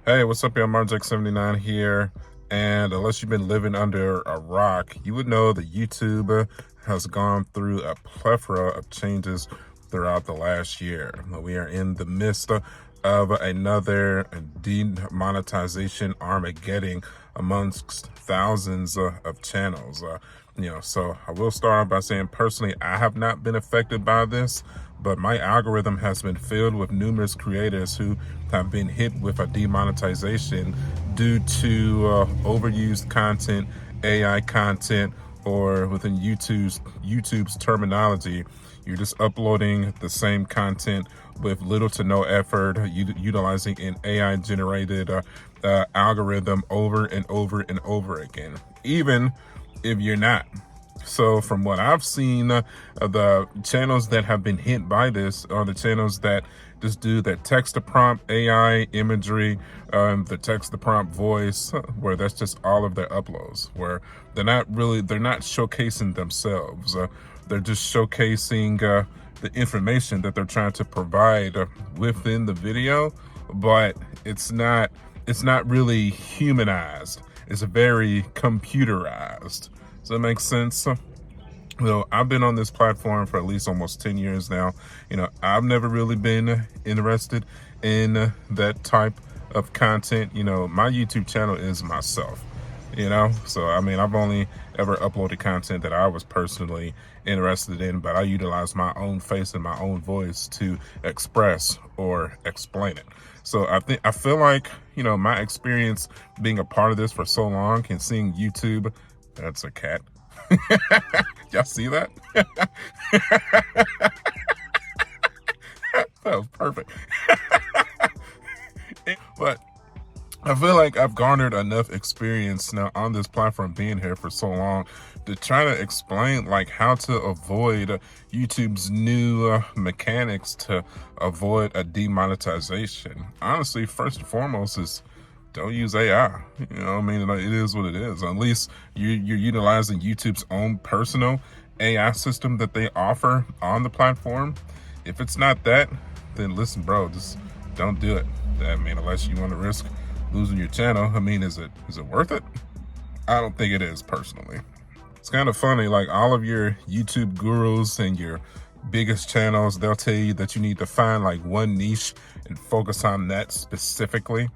Hey, what's up, y'all? Marjack79 here. And unless you've been living under a rock, you would know that YouTube has gone through a plethora of changes throughout the last year. We are in the midst of another demonetization Armageddon amongst thousands of channels. So I will start off by saying personally, I have not been affected by this, but my algorithm has been filled with numerous creators who have been hit with a demonetization due to overused content, AI content, or within YouTube's terminology, you're just uploading the same content with little to no effort, utilizing an AI generated algorithm over and over and over again, even if you're not. So from what I've seen, the channels that have been hit by this are the channels that just do that text to prompt AI imagery, the text to prompt voice, where that's just all of their uploads, where they're not showcasing themselves. They're just showcasing the information that they're trying to provide within the video, but it's not really humanized. It's very computerized. Does that make sense? I've been on this platform for at least almost 10 years now. I've never really been interested in that type of content. My YouTube channel is myself, so I've only ever uploaded content that I was personally interested in, but I utilize my own face and my own voice to express or explain it. So I feel like, my experience being a part of this for so long and seeing YouTube, that's a cat. Y'all see that? That was perfect. But I feel like I've garnered enough experience now on this platform, being here for so long, to try to explain like how to avoid YouTube's new mechanics to avoid a demonetization. Honestly, first and foremost is don't use AI. It is what it is. At least you're utilizing YouTube's own personal AI system that they offer on the platform. If it's not that, then listen, bro, just don't do it. Unless you want to risk losing your channel. Is it worth it? I don't think it is, personally. It's kind of funny, like all of your YouTube gurus and your biggest channels, they'll tell you that you need to find like one niche and focus on that specifically.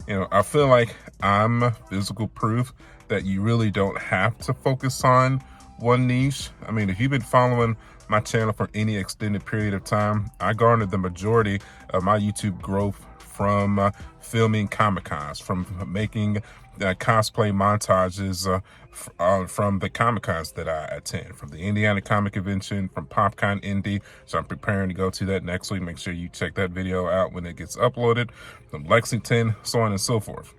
I feel like I'm physical proof that you really don't have to focus on one niche. If you've been following my channel for any extended period of time, I garnered the majority of my YouTube growth from filming Comic-Cons, from making cosplay montages from the Comic-Cons that I attend, from the Indiana Comic Convention, from PopCon Indy. So I'm preparing to go to that next week. Make sure you check that video out when it gets uploaded. From Lexington, so on and so forth.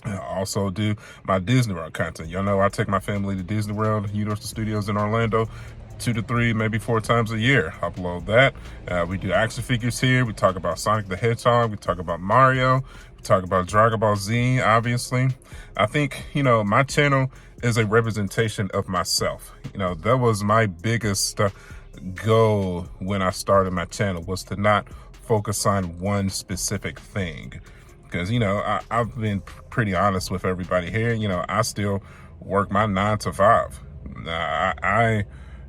I also do my Disney World content. Y'all know I take my family to Disney World, Universal Studios in Orlando, 2 to 3, maybe 4 times a year. Upload that. We do action figures here. We talk about Sonic the Hedgehog. We talk about Mario. We talk about Dragon Ball Z, obviously. I think, my channel is a representation of myself. That was my biggest goal when I started my channel, was to not focus on one specific thing. Because, I've been pretty honest with everybody here. I still work my 9 to 5.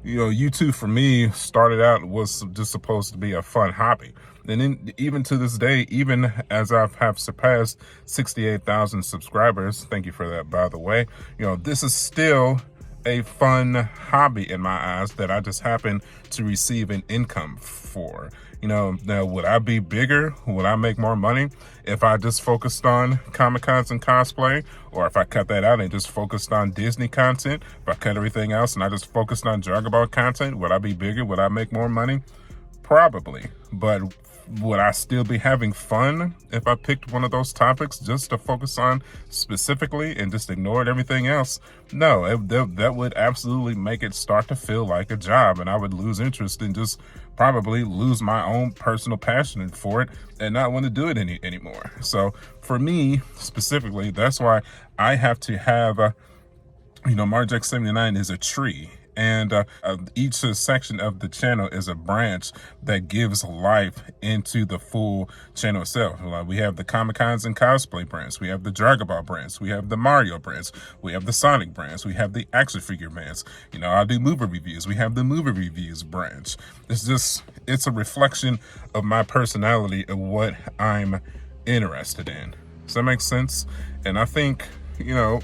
YouTube for me started out was just supposed to be a fun hobby. And then even to this day, even as I have surpassed 68,000 subscribers, thank you for that, by the way, this is still a fun hobby in my eyes that I just happen to receive an income for. Now, would I be bigger? Would I make more money if I just focused on Comic-Cons and cosplay? Or if I cut that out and just focused on Disney content? If I cut everything else and I just focused on Dragon Ball content, would I be bigger? Would I make more money? Probably. But would I still be having fun if I picked one of those topics just to focus on specifically and just ignored everything else? No, that would absolutely make it start to feel like a job, and I would lose interest and just probably lose my own personal passion for it and not want to do it anymore. So for me specifically, that's why I have to have Marjack79 is a tree, And each section of the channel is a branch that gives life into the full channel itself. We have the Comic Cons and Cosplay branch. We have the Dragon Ball branch. We have the Mario branch. We have the Sonic branch. We have the action figure branch. You know, I do movie reviews. We have the movie reviews branch. It's a reflection of my personality of what I'm interested in. Does that make sense? And I think, you know,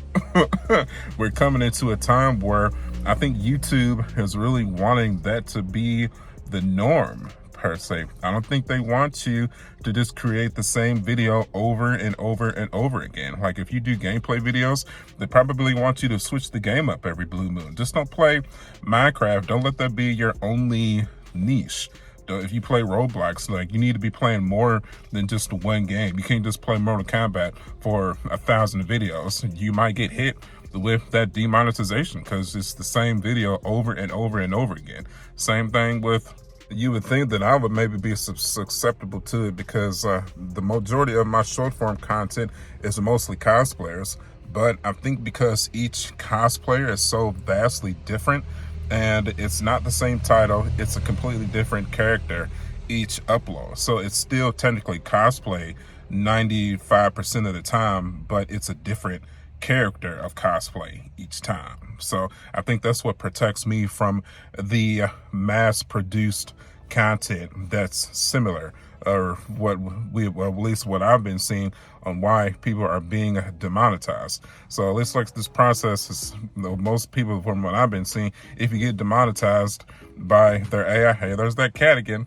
we're coming into a time where I think YouTube is really wanting that to be the norm, per se. I don't think they want you to just create the same video over and over and over again. Like if you do gameplay videos, they probably want you to switch the game up every blue moon. Just don't play Minecraft. Don't let that be your only niche. If you play Roblox, like, you need to be playing more than just one game. You can't just play Mortal Kombat for 1,000 videos. You might get hit with that demonetization because it's the same video over and over and over again. Same thing with, you would think that I would maybe be susceptible to it because the majority of my short form content is mostly cosplayers. But I think because each cosplayer is so vastly different, and it's not the same title, it's a completely different character each upload. So it's still technically cosplay 95% of the time, but it's a different character of cosplay each time. So I think that's what protects me from the mass-produced content that's similar, or what well, at least what I've been seeing on why people are being demonetized. So it looks like this process is, you know, most people from what I've been seeing, if you get demonetized by their AI, hey, there's that cat again.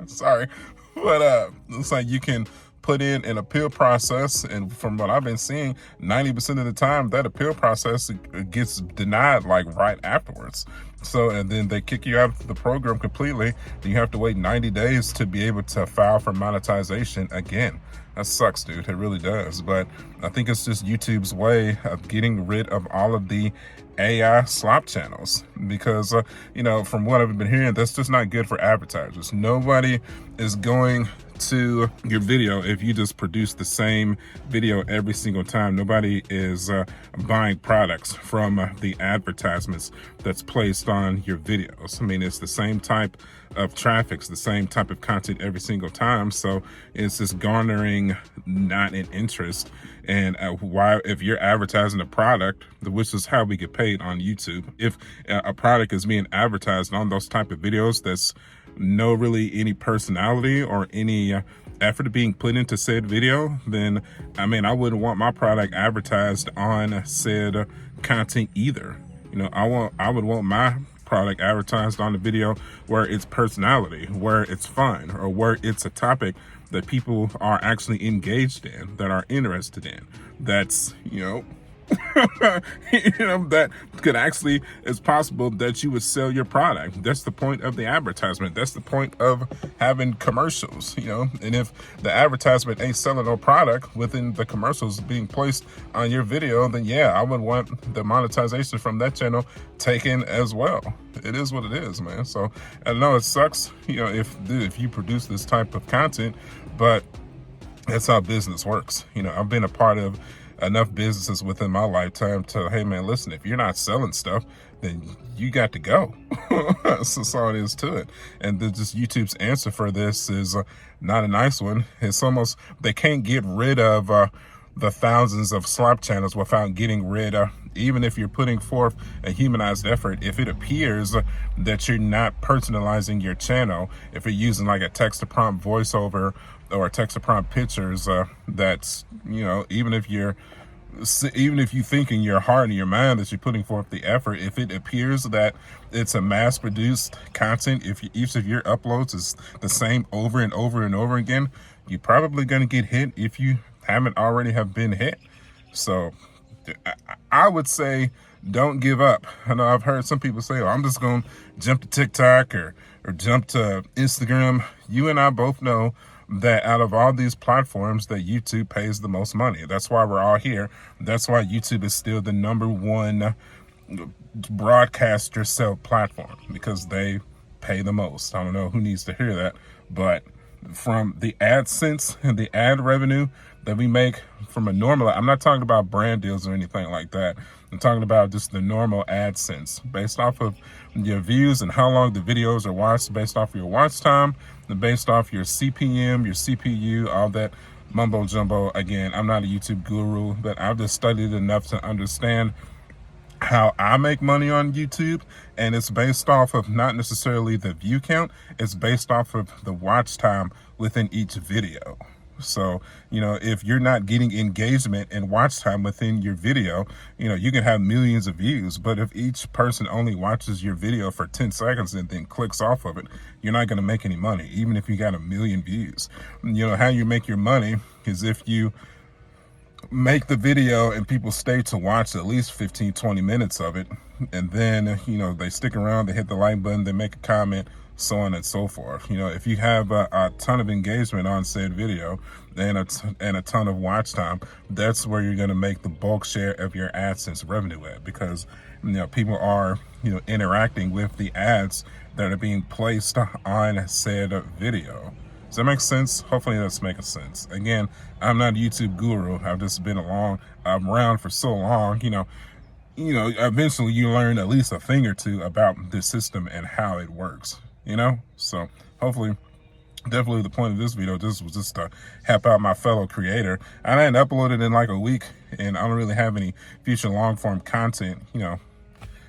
Sorry, but looks like you can put in an appeal process, and from what I've been seeing, 90% of the time that appeal process gets denied like right afterwards. So, and then they kick you out of the program completely. You have to wait 90 days to be able to file for monetization again. That sucks, dude. It really does. But I think it's just YouTube's way of getting rid of all of the AI slop channels, because you know, from what I've been hearing, that's just not good for advertisers. Nobody is going to your video if you just produce the same video every single time. Nobody is buying products from the advertisements that's placed on your videos. I mean, it's the same type of traffic, it's the same type of content every single time. So it's just garnering not an interest. And why, if you're advertising a product, which is how we get paid on YouTube, if a product is being advertised on those type of videos, that's no really any personality or any effort being put into said video, then I mean, I wouldn't want my product advertised on said content either. You know, I would want my product advertised on the video where it's personality, where it's fun, or where it's a topic that people are actually engaged in, that are interested in. That's, you know, you know, that could actually, it's possible that you would sell your product. That's the point of the advertisement. That's the point of having commercials, you know. And if the advertisement ain't selling no product within the commercials being placed on your video, then yeah, I would want the monetization from that channel taken as well. It is what it is, man. So I know it sucks, you know, if you produce this type of content, but that's how business works. You know, I've been a part of enough businesses within my lifetime to, hey man, listen, if you're not selling stuff, then you got to go. So that's all it is to it. And just YouTube's answer for this is not a nice one. It's almost, they can't get rid of the thousands of slop channels without getting rid of, even if you're putting forth a humanized effort, if it appears that you're not personalizing your channel, if you're using like a text-to-prompt voiceover or text-to-prompt pictures, that's, you know, even if you think in your heart and your mind that you're putting forth the effort, if it appears that it's a mass-produced content, if each of your uploads is the same over and over and over again, you're probably going to get hit if you haven't already have been hit. So I would say don't give up. I know I've heard some people say, oh, I'm just going to jump to TikTok or jump to Instagram. You and I both know that out of all these platforms that YouTube pays the most money. That's why we're all here. That's why YouTube is still the #1 broadcast yourself platform, because they pay the most. I don't know who needs to hear that, but from the AdSense and the ad revenue that we make from a normal, I'm not talking about brand deals or anything like that. I'm talking about just the normal AdSense based off of your views and how long the videos are watched, based off of your watch time, and based off your CPM, your CPU, all that mumbo jumbo. Again, I'm not a YouTube guru, but I've just studied enough to understand how I make money on YouTube, and it's based off of not necessarily the view count, it's based off of the watch time within each video. So, if you're not getting engagement and watch time within your video, you can have millions of views, but if each person only watches your video for 10 seconds and then clicks off of it, you're not going to make any money, even if you got 1 million views. How you make your money is if you make the video and people stay to watch at least 15-20 minutes of it, and then they stick around, they hit the like button, they make a comment, so on and so forth. If you have a ton of engagement on said video and a ton of watch time, that's where you're going to make the bulk share of your AdSense revenue at, because people are interacting with the ads that are being placed on said video. Does that make sense? Hopefully that's making sense. Again, I'm not a YouTube guru. I've just been around for so long. Eventually you learn at least a thing or two about this system and how it works. So hopefully, definitely the point of this video was just to help out my fellow creator. I didn't upload it in like a week, and I don't really have any future long form content.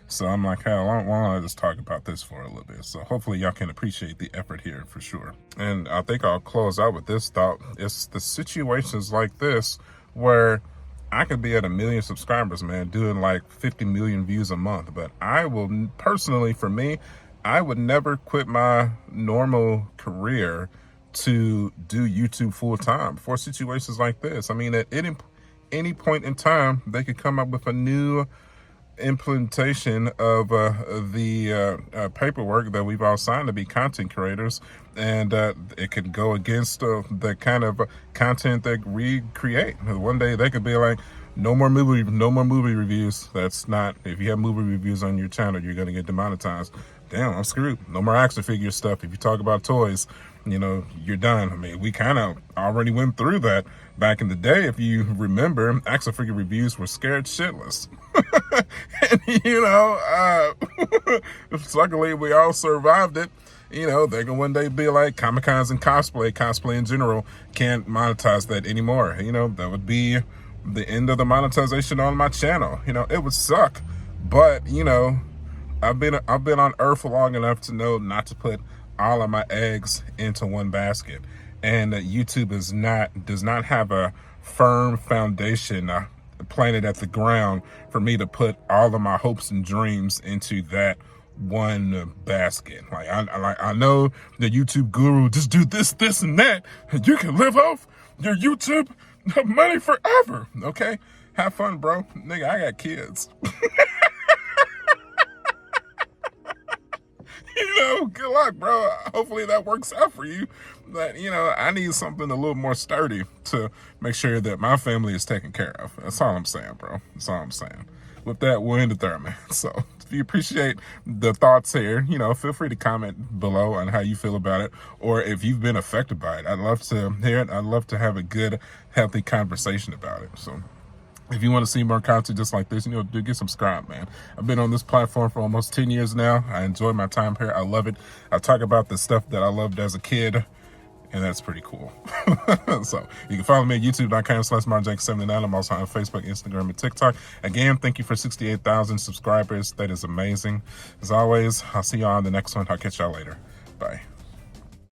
So I'm like, hell, why don't I just talk about this for a little bit? So hopefully y'all can appreciate the effort here for sure. And I think I'll close out with this thought. It's the situations like this where I could be at 1 million subscribers, man, doing like 50 million views a month. But I will personally, for me, I would never quit my normal career to do YouTube full time for situations like this. I mean, at any point in time, they could come up with a new implementation of the paperwork that we've all signed to be content creators, and it could go against the kind of content that we create. One day they could be like, no more movie reviews. That's not, if you have movie reviews on your channel, you're going to get demonetized. Damn, I'm screwed. No more action figure stuff. If you talk about toys, you're done. I mean, we kind of already went through that back in the day. If you remember, action figure reviews were scared shitless. And, luckily we all survived it. They can one day be like, Comic-Cons and cosplay in general can't monetize that anymore. That would be the end of the monetization on my channel. It would suck, but I've been on Earth long enough to know not to put all of my eggs into one basket, and YouTube does not have a firm foundation planted at the ground for me to put all of my hopes and dreams into that one basket. Like I know the YouTube guru, just do this, and that, and you can live off your YouTube money forever. Okay, have fun, bro. Nigga, I got kids. Good luck, bro. Hopefully that works out for you. But, I need something a little more sturdy to make sure that my family is taken care of. That's all I'm saying, bro. That's all I'm saying. With that, we'll end it there, man. So if you appreciate the thoughts here, feel free to comment below on how you feel about it, or if you've been affected by it. I'd love to hear it. I'd love to have a good, healthy conversation about it. So if you want to see more content just like this, do get subscribed, man. I've been on this platform for almost 10 years now. I enjoy my time here. I love it. I talk about the stuff that I loved as a kid, and that's pretty cool. So you can follow me at youtube.com/marjank79. I'm also on Facebook, Instagram, and TikTok. Again, thank you for 68,000 subscribers. That is amazing. As always, I'll see y'all on the next one. I'll catch y'all later. Bye.